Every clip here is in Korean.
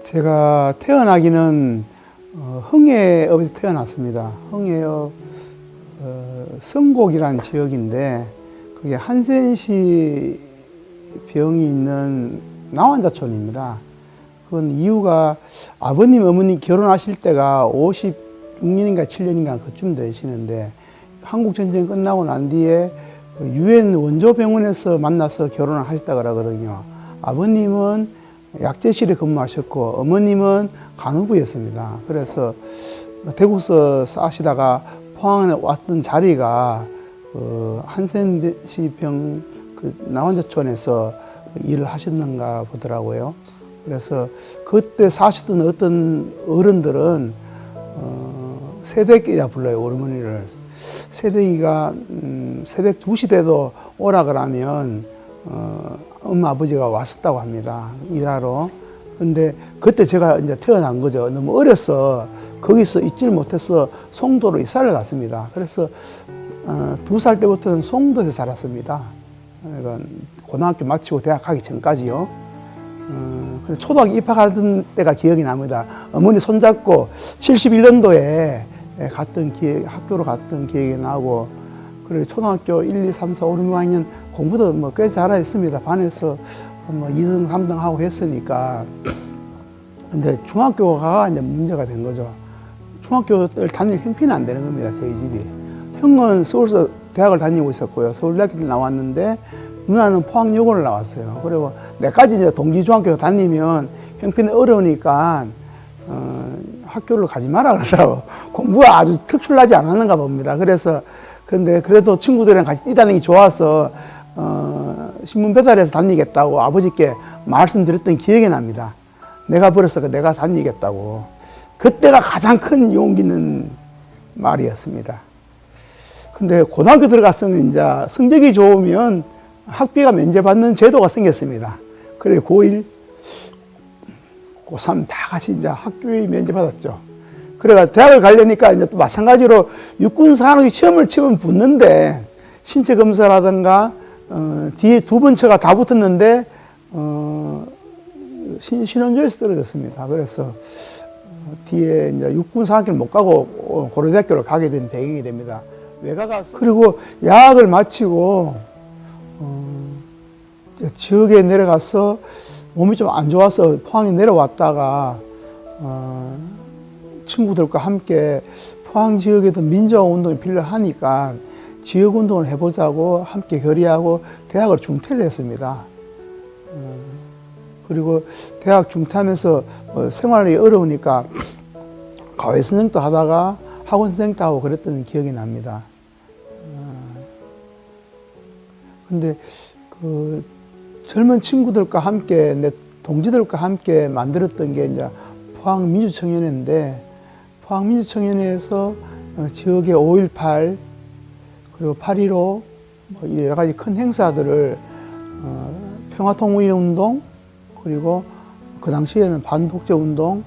제가 태어나기는 흥해읍에서 태어났습니다. 흥해읍 성곡이라는 지역인데 그게 한센시 병이 있는 나환자촌입니다. 그건 이유가 아버님, 어머니 결혼하실 때가 56년인가 7년인가 그쯤 되시는데 한국전쟁 끝나고 난 뒤에 유엔 원조병원에서 만나서 결혼을 하셨다 그러거든요. 아버님은 약재실에 근무하셨고 어머님은 간호부였습니다. 그래서 대구서 사시다가 포항에 왔던 자리가 한센시병 나환자촌에서 일을 하셨는가 보더라고요. 그래서 그때 사시던 어떤 어른들은 새댁이라 불러요, 어머니를. 새댁이가 새벽 2시 돼도 오라 그러면 엄마 아버지가 왔었다고 합니다, 일하러. 근데 그때 제가 이제 태어난 거죠. 너무 어려서 거기서 있지를 못해서 송도로 이사를 갔습니다. 그래서 2살 때부터는 송도에서 살았습니다. 그러니까 고등학교 마치고 대학 가기 전까지요. 근데 초등학교 입학하던 때가 기억이 납니다. 어머니 손잡고 71년도에 학교로 갔던 기억이 나고, 그리고 초등학교 1, 2, 3, 4, 5, 6, 6학년 공부도 뭐 꽤 잘했습니다. 반에서 뭐 2등, 3등 하고 했으니까. 근데 중학교가 이제 문제가 된 거죠. 중학교를 다닐 형편이 안 되는 겁니다, 저희 집이. 형은 서울서 대학을 다니고 있었고요. 서울대학교를 나왔는데 누나는 포항여고를 나왔어요. 그리고 내까지 이제 동기중학교 다니면 형편이 어려우니까 학교를 가지 마라 그러더라고. 공부가 아주 특출나지 않았는가 봅니다. 그래서 근데 그래도 친구들이랑 같이 뛰다니는 게 좋아서 신문 배달해서 다니겠다고 아버지께 말씀드렸던 기억이 납니다. 내가 버려서 내가 다니겠다고. 그때가 가장 큰 용기 있는 말이었습니다. 근데 고등학교 들어가서는 이제 성적이 좋으면 학비가 면제받는 제도가 생겼습니다. 그래 고1, 고3 다 같이 이제 학교에 면제받았죠. 그래가 대학을 가려니까 이제 또 마찬가지로 육군산업이 시험을 치면 붙는데 신체 검사라든가 뒤에 두 번째가 다 붙었는데 신원조에서 떨어졌습니다. 그래서 뒤에 이제 육군산학교를 못 가고 고려대학교를 가게 된 배경이 됩니다. 외가가 그리고 야학을 마치고 지역에 내려가서 몸이 좀 안 좋아서 포항에 내려왔다가 친구들과 함께 포항 지역에도 민주화운동이 필요하니까 지역운동을 해보자고 함께 결의하고 대학을 중퇴를 했습니다. 그리고 대학 중퇴하면서 생활이 어려우니까 과외 선생도 하다가 학원 선생도 하고 그랬던 기억이 납니다. 근데 그 젊은 친구들과 함께, 내 동지들과 함께 만들었던 게 이제 포항민주청년회인데, 포항민주청년회에서 지역의 5.18 그리고 8.15 여러 가지 큰 행사들을 평화통일운동 그리고 그 당시에는 반독재운동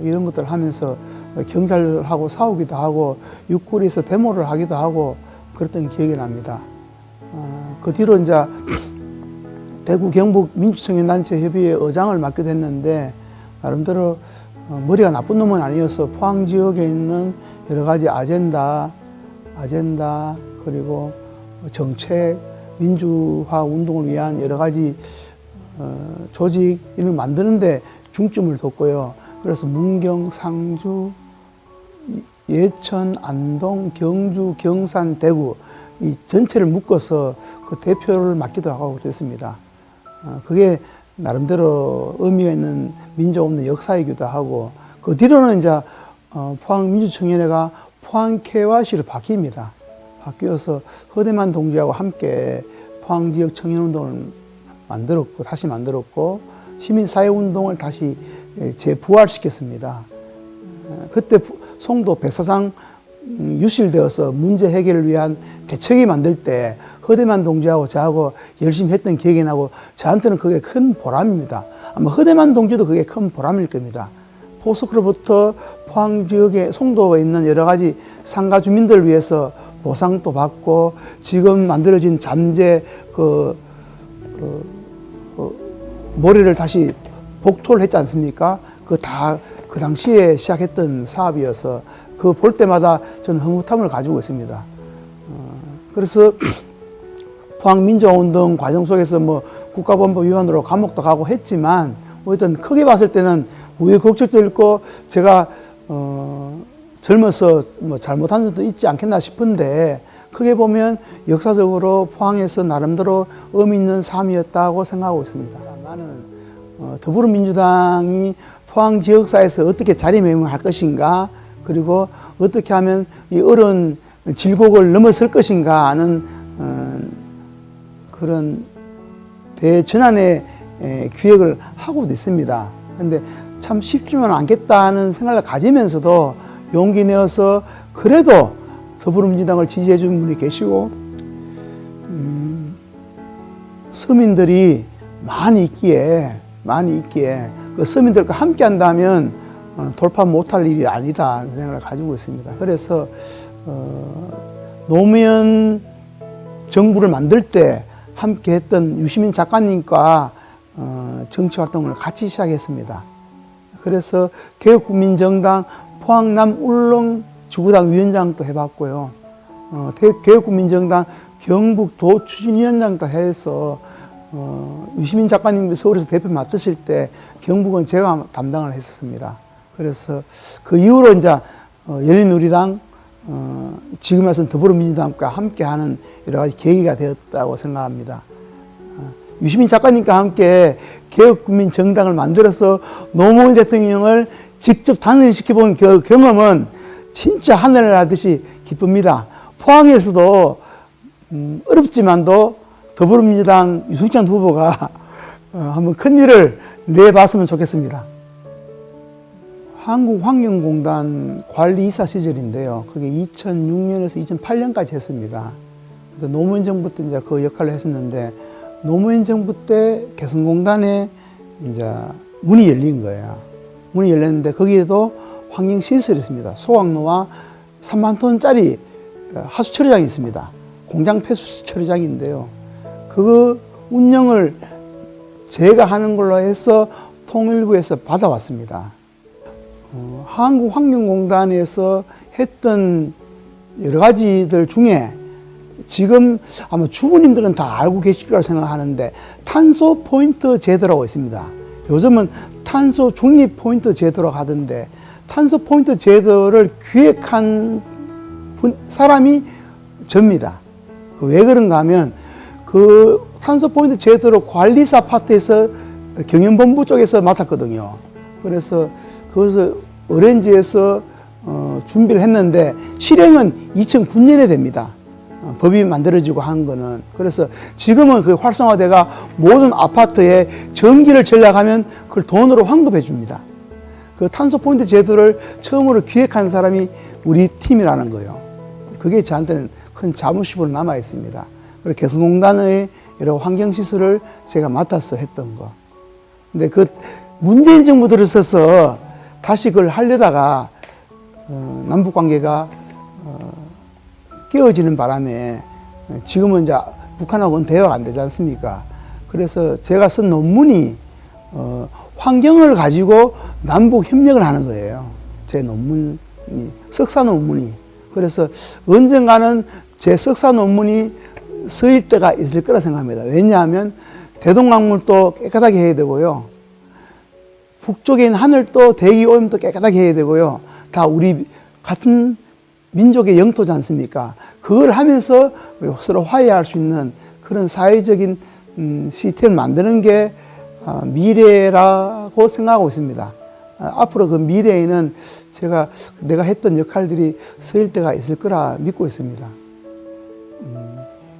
이런 것들을 하면서 경찰하고 싸우기도 하고 육구리에서 데모를 하기도 하고 그랬던 기억이 납니다. 그 뒤로 이제 대구 경북 민주청년단체협의회 의장을 맡게 됐는데 나름대로 머리가 나쁜 놈은 아니어서 포항 지역에 있는 여러 가지 아젠다 그리고 정책, 민주화 운동을 위한 여러 가지 조직 이런 만드는데 중점을 뒀고요. 그래서 문경, 상주, 예천, 안동, 경주, 경산, 대구 이 전체를 묶어서 그 대표를 맡기도 하고 그랬습니다. 그게 나름대로 의미가 있는 민주운동 역사이기도 하고, 그 뒤로는 이제 포항민주청년회가 포항KYC로 바뀝니다. 바뀌어서 허대만 동지하고 함께 포항지역 청년운동을 만들었고, 다시 만들었고, 시민사회운동을 다시 재부활시켰습니다. 그때 송도 백사장 유실되어서 문제 해결을 위한 대책이 만들 때 허대만 동지하고 저하고 열심히 했던 기억이 나고 저한테는 그게 큰 보람입니다. 아마 허대만 동지도 그게 큰 보람일 겁니다. 포스코로부터 포항 지역에 송도에 있는 여러 가지 상가 주민들을 위해서 보상도 받고 지금 만들어진 잠재 모래를 다시 복토를 했지 않습니까? 그 다 그 당시에 시작했던 사업이어서 그 볼 때마다 저는 흐뭇함을 가지고 있습니다. 그래서 포항민주화운동 과정 속에서 뭐 국가본부 위반으로 감옥도 가고 했지만 어쨌든 크게 봤을 때는 우여곡절도 있고 제가 젊어서 뭐 잘못한 점도 있지 않겠나 싶은데 크게 보면 역사적으로 포항에서 나름대로 의미 있는 삶이었다고 생각하고 있습니다. 나는 더불어민주당이 포항 지역사회에서 어떻게 자리매김할 것인가, 그리고 어떻게 하면 이 어려운 질곡을 넘어설 것인가 하는 그런 대전환의 기획을 하고도 있습니다. 그런데 참 쉽지는 않겠다는 생각을 가지면서도 용기 내어서 그래도 더불어민주당을 지지해 준 분이 계시고 서민들이 많이 있기에 그 서민들과 함께 한다면 돌파 못할 일이 아니다 생각을 가지고 있습니다. 그래서 노무현 정부를 만들 때 함께 했던 유시민 작가님과 정치활동을 같이 시작했습니다. 그래서 개혁국민정당 포항남 울릉 지구당 위원장도 해봤고요. 개혁국민정당 경북도 추진위원장도 해서 유시민 작가님 서울에서 대표 맡으실 때 경북은 제가 담당을 했었습니다. 그래서 그 이후로 이제 열린우리당 지금 와서는 더불어민주당과 함께하는 여러 가지 계기가 되었다고 생각합니다. 유시민 작가님과 함께 개혁국민정당을 만들어서 노무현 대통령을 직접 단일시켜본 그 경험은 진짜 하늘을 나듯이 기쁩니다. 포항에서도 어렵지만도 더불어민주당 유승찬 후보가 한번 큰 일을 내봤으면 좋겠습니다. 한국환경공단 관리이사 시절인데요. 그게 2006년에서 2008년까지 했습니다. 노무현 정부 때 이제 그 역할을 했었는데, 노무현 정부 때 개성공단에 이제 문이 열린 거예요. 문이 열렸는데 거기에도 환경시설이 있습니다. 소각로와 3만 톤짜리 하수 처리장이 있습니다. 공장 폐수 처리장인데요. 그 운영을 제가 하는 걸로 해서 통일부에서 받아왔습니다. 한국환경공단에서 했던 여러 가지들 중에 지금 아마 주부님들은 다 알고 계실 거라고 생각하는데 탄소 포인트 제도라고 있습니다. 요즘은 탄소 중립 포인트 제도라고 하던데, 탄소 포인트 제도를 기획한 사람이 접니다. 왜 그런가 하면 그 탄소 포인트 제도를 관리사 파트에서 경영본부 쪽에서 맡았거든요. 그래서 그것을 어렌지에서 준비를 했는데 실행은 2009년에 됩니다. 법이 만들어지고 한 거는. 그래서 지금은 그 활성화돼가 모든 아파트에 전기를 전락하면 그걸 돈으로 환급해 줍니다. 그 탄소 포인트 제도를 처음으로 기획한 사람이 우리 팀이라는 거예요. 그게 저한테는 큰 자부심으로 남아 있습니다. 그리고 개성공단의 여러 환경시설을 제가 맡아서 했던 거. 근데 그 문재인 정부 들어서서 다시 그걸 하려다가 남북 관계가 깨어지는 바람에 지금은 이제 북한하고는 대화가 안 되지 않습니까? 그래서 제가 쓴 논문이 환경을 가지고 남북 협력을 하는 거예요. 제 논문이, 석사 논문이. 그래서 언젠가는 제 석사 논문이 쓰일 때가 있을 거라 생각합니다. 왜냐하면 대동강물도 깨끗하게 해야 되고요. 북쪽에 있는 하늘도 대기 오염도 깨끗하게 해야 되고요. 다 우리 같은 민족의 영토지 않습니까? 그걸 하면서 서로 화해할 수 있는 그런 사회적인 시스템을 만드는 게 미래라고 생각하고 있습니다. 앞으로 그 미래에는 내가 했던 역할들이 쓰일 때가 있을 거라 믿고 있습니다.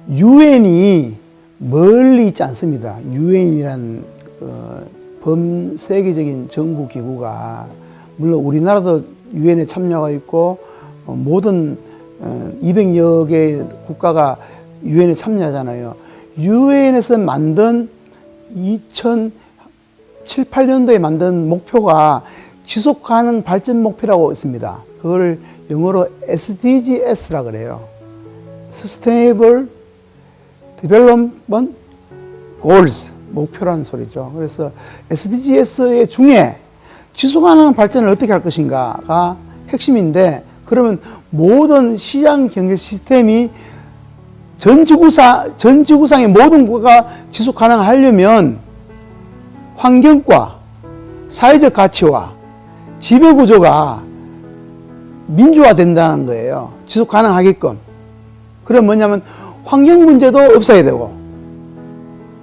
유엔이 멀리 있지 않습니다. 유엔이란 범세계적인 정부기구가, 물론 우리나라도 유엔에 참여가 있고 모든 200여 개의 국가가 유엔에 참여하잖아요. 유엔에서 만든 2007, 8년도에 만든 목표가 지속가능 발전 목표라고 있습니다. 그걸 영어로 SDGs라 그래요. Sustainable Development Goals, 목표라는 소리죠. 그래서 SDGs 중에 지속 가능한 발전을 어떻게 할 것인가가 핵심인데, 그러면 모든 시장 경제 시스템이 전 지구상의 모든 거가 지속 가능하려면 환경과 사회적 가치와 지배 구조가 민주화된다는 거예요. 지속 가능하게끔. 그럼 뭐냐면 환경 문제도 없어야 되고,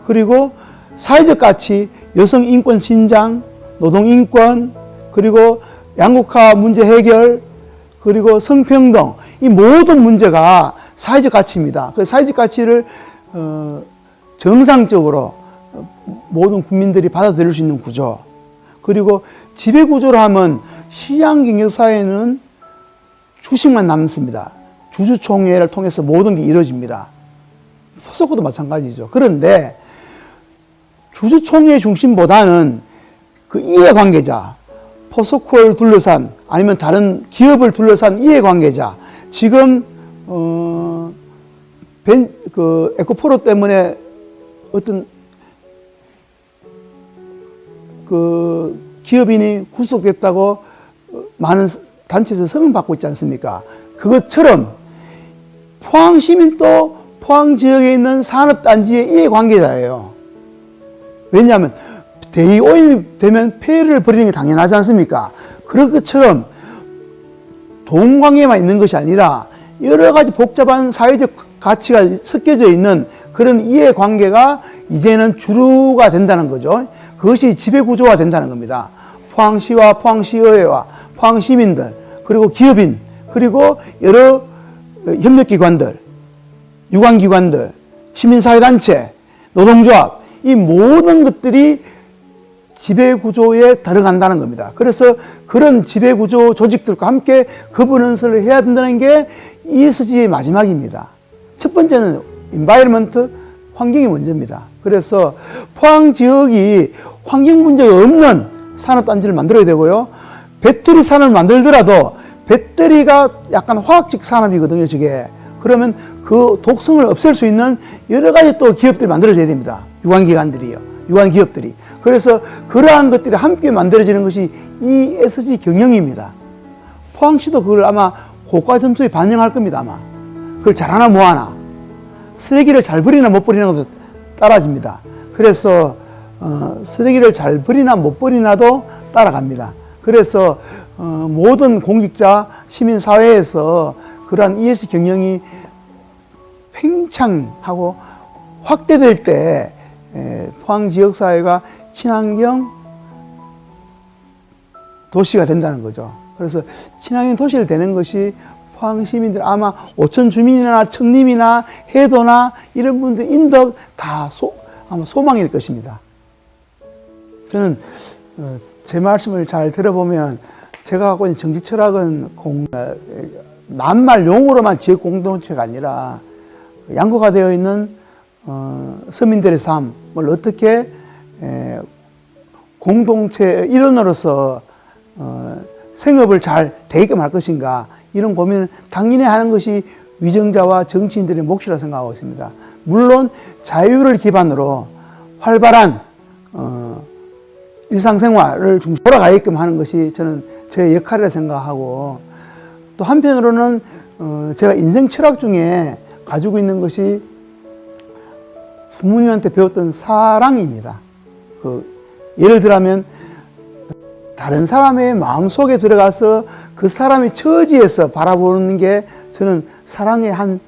그리고 사회적 가치, 여성 인권 신장, 노동 인권, 그리고 양극화 문제 해결, 그리고 성평등, 이 모든 문제가 사회적 가치입니다. 그 사회적 가치를 정상적으로 모든 국민들이 받아들일 수 있는 구조. 그리고 지배 구조로 하면 시장 경제 사회는 주식만 남습니다. 주주총회를 통해서 모든 게 이루어집니다. 포스코도 마찬가지죠. 그런데 주주총회 중심보다는 그 이해관계자, 포스코를 둘러싼 아니면 다른 기업을 둘러싼 이해관계자, 지금 에코프로 때문에 어떤 그 기업인이 구속됐다고 많은 단체에서 서명받고 있지 않습니까? 그것처럼 포항시민도 포항 지역에 있는 산업단지의 이해관계자예요. 왜냐하면 대의 오염이 되면 폐해를 벌이는 게 당연하지 않습니까? 그런 것처럼 돈 관계만 있는 것이 아니라 여러 가지 복잡한 사회적 가치가 섞여져 있는 그런 이해관계가 이제는 주류가 된다는 거죠. 그것이 지배구조가 된다는 겁니다. 포항시와 포항시의회와 포항시민들, 그리고 기업인, 그리고 여러 협력기관들, 유관기관들, 시민사회단체, 노동조합, 이 모든 것들이 지배구조에 들어간다는 겁니다. 그래서 그런 지배구조 조직들과 함께 거버넌스를 해야 된다는 게 ESG의 마지막입니다. 첫 번째는 인바이러먼트, 환경이 먼저입니다. 그래서 포항 지역이 환경 문제가 없는 산업단지를 만들어야 되고요. 배터리 산업을 만들더라도 배터리가 약간 화학적 산업이거든요, 저게. 그러면 그 독성을 없앨 수 있는 여러 가지 또 기업들이 만들어져야 됩니다. 유관기관들이요. 유관기업들이. 그래서 그러한 것들이 함께 만들어지는 것이 ESG 경영입니다. 포항시도 그걸 아마 고가 점수에 반영할 겁니다, 아마. 그걸 잘하나 뭐하나. 쓰레기를 잘 버리나 못 버리나 것도 따라집니다. 그래서 쓰레기를 잘 버리나 못 버리나도 따라갑니다. 그래서 모든 공직자, 시민사회에서 그러한 ESG 경영이 팽창하고 확대될 때 포항 지역사회가 친환경 도시가 된다는 거죠. 그래서 친환경 도시를 되는 것이 포항 시민들, 아마 오천 주민이나 청림이나 해도나 이런 분들 인덕 다 아마 소망일 것입니다. 저는 제 말씀을 잘 들어보면 제가 갖고 있는 정치 철학은 낱말 용어로만 지역 공동체가 아니라 양극화되어 있는 서민들의 삶을 어떻게 공동체 일원으로서 생업을 잘 되게끔 할 것인가, 이런 고민을 당연히 하는 것이 위정자와 정치인들의 몫이라 생각하고 있습니다. 물론 자유를 기반으로 활발한 일상생활을 돌아가게끔 하는 것이 저는 제 역할이라 생각하고, 또 한편으로는 제가 인생 철학 중에 가지고 있는 것이 부모님한테 배웠던 사랑입니다. 예를 들면 다른 사람의 마음속에 들어가서 그 사람의 처지에서 바라보는 게 저는 사랑의 한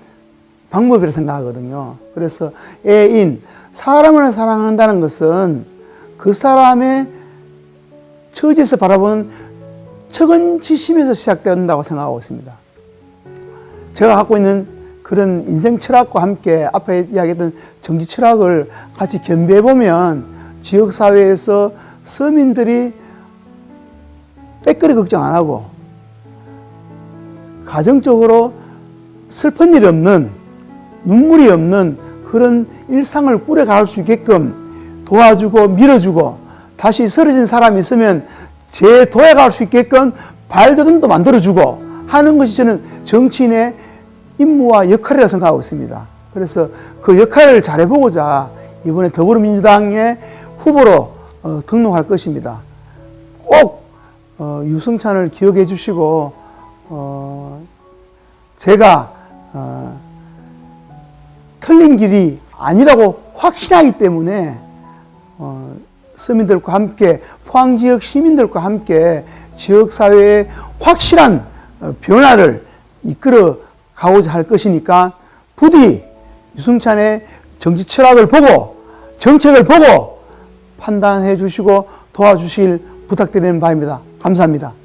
방법이라 생각하거든요. 그래서 애인, 사람을 사랑한다는 것은 그 사람의 처지에서 바라보는 처근치심에서 시작된다고 생각하고 있습니다. 제가 갖고 있는 그런 인생 철학과 함께 앞에 이야기했던 정치 철학을 같이 겸비해보면 지역사회에서 서민들이 때거리 걱정 안 하고 가정적으로 슬픈 일이 없는, 눈물이 없는 그런 일상을 꾸려갈 수 있게끔 도와주고 밀어주고, 다시 쓰러진 사람이 있으면 재도약할 수 있게끔 발돋움도 만들어주고 하는 것이 저는 정치인의 임무와 역할이라고 생각하고 있습니다. 그래서 그 역할을 잘해보고자 이번에 더불어민주당의 후보로 등록할 것입니다. 꼭 유승찬을 기억해 주시고, 제가, 틀린 길이 아니라고 확신하기 때문에, 서민들과 함께, 포항 지역 시민들과 함께 지역사회의 확실한 변화를 이끌어 가고자 할 것이니까 부디 유승찬의 정치 철학을 보고 정책을 보고 판단해 주시고 도와주실 부탁드리는 바입니다. 감사합니다.